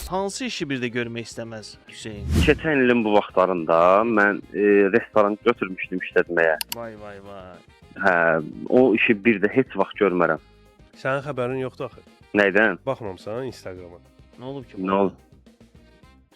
Hansı işi bir də görmək istəməz Hüseyn? Keçən ilin bu vaxtlarında mən restoran götürmüşdüm işlətməyə. Vay vay vay. Hə, o işi bir də heç vaxt görmərəm. Sənin xəbərin yoxdur axı. Nəydən? Baxmamısan Instagrama. Nə olub ki? Nə oldu?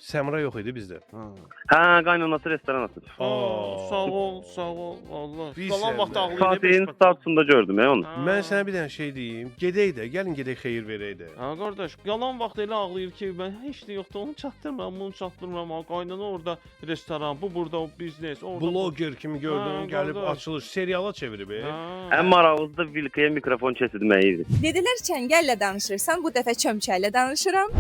Səmra yox idi bizdə. Hə, qaynanası restoran açıb. Sağ ol, sağ ol. Allah. Bir Qalan sən vaxt də. ağlayır. Saatın statusunda gördüm onu. Mən sənə bir dənə şey deyim. Gedək də, gəlin gedək xeyir verək də. Ha qardaş, yalan vaxt elə ağlayır ki, mən heç nə yoxdur, onu çatdırmıram, bunu çatdırmıram. Ha, qaynana orada restoran, bu burada o biznes, orada. Blogger kimi gördüm, Ha, gəlib qardaş. açılış, seriala çevirib. Ən maraqlısı da Vilkaya mikrofon keçirmək idi. Dedilər çəngəllə danışırsan, bu dəfə çömçəklə danışıram.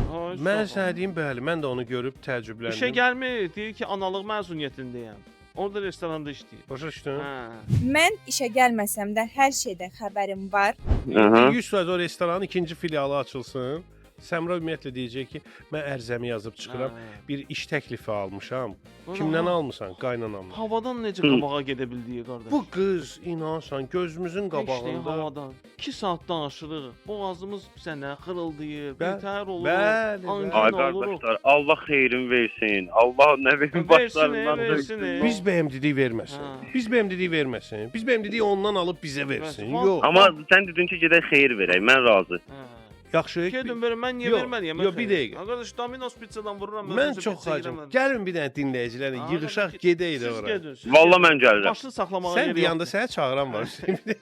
Mən sənə deyim, bəli, mən də onu görüb təəccübləndim. İşə gəlmir, deyir ki, analıq məzuniyyətindəyəm. Orada restoranda işləyir. Başa düşdün? Hə. Mən işə gəlməsəm də hər şeydən xəbərim var. Aha. 100% o restoranın ikinci filialı açılsın. Səmra ümumiyyətlə deyəcək ki, mən ərizəmi yazıb çıxıram, bir iş təklifi almışam. Kimdən almısan? Qaynanamdan. Havadan necə qabağa gedə bildiyi qardaş. Bu qız inansan gözümüzün İşte qabağında. havadan 2 saat danışırıq. Boğazımız sənə xırıldayır, Bə- birtəhər olur. bəli, angin Ay oluruq. qardaşlar, Allah xeyrin versin. Allah nə verin başlarından versin. Biz bəyəm dediyi verməsin. Ha. Biz bəyəm dediyi verməsin. Biz bəyəm dediyi ondan alıb bizə versin. Versin. Yox. Amma sən dedin ki, gedək xeyir verək. Mən razı. Hə. Yaxşı. Gedin verin, mən niyə Yox, verməliyəm? yox, bir dəqiqə. Arkadaş, Domino's pizzadan vururam. Mən özünüzü çox pizza xacım. yeyirəm. Gəlin bir dənə dinləyicilərlə Ha, yığışaq siz- gedək də siz ora. gedin, siz Valla gedin. mən gəlirəm. Başını saxlamağa Sən yer bir yanda yoxdur. sənə çağıran var.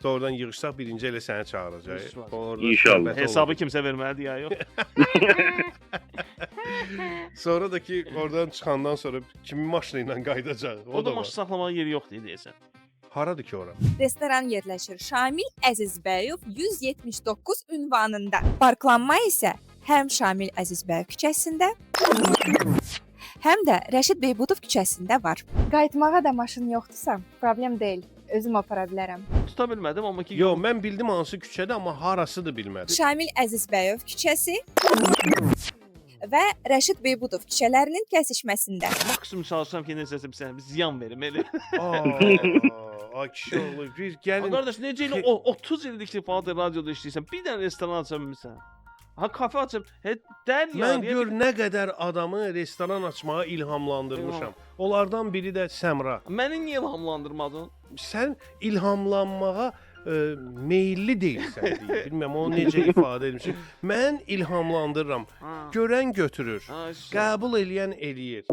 Doğrudan yığışsaq birinci elə sənə çağıracaq. Heç vaxt. Orada İnşallah. söhbət Hesabı olacaq. kimsə verməlidir ya, yox. Sonra da ki oradan çıxandan sonra kimin maşını ilə qayıdacaq? O da var. maşın saxlamağa yeri yoxdur deyəsən. Haradır ki ora? Restoran yerləşir Şamil Əzizbəyov 179 ünvanında. Parklanma isə həm Şamil Əzizbəyov küçəsində, həm də Rəşid Beybudov küçəsində var. Qayıtmağa da maşın yoxdursa, problem deyil. Özüm apara bilərəm. Tuta bilmədim amma ki Yox, mən bildim hansı küçədə, amma harasıdır bilmədim. Şamil Əzizbəyov küçəsi və Rəşid Beybudov küçələrinin kəsişməsində. maksimum çalışıram ki, necəsə bir sənə bir ziyan verim elə. Ay kişi oğlu, bir gəlin. Qardaş, necə elə o 30 ildir ki, Fatih radioda işləyirsən, bir dənə restoran aça bilmirsən. Ha, kafe açıb, dər ya. Mən gör nə qədər adamı restoran açmağa ilhamlandırmışam. Onlardan biri də Səmra. Məni niyə ilhamlandırmadın? Sən ilhamlanmağa meyilli deyilsən deyə. Bilmirəm onu necə ifadə etmişəm. Mən ilhamlandırıram. Ha. Görən götürür. Ha, Qəbul eləyən eləyir.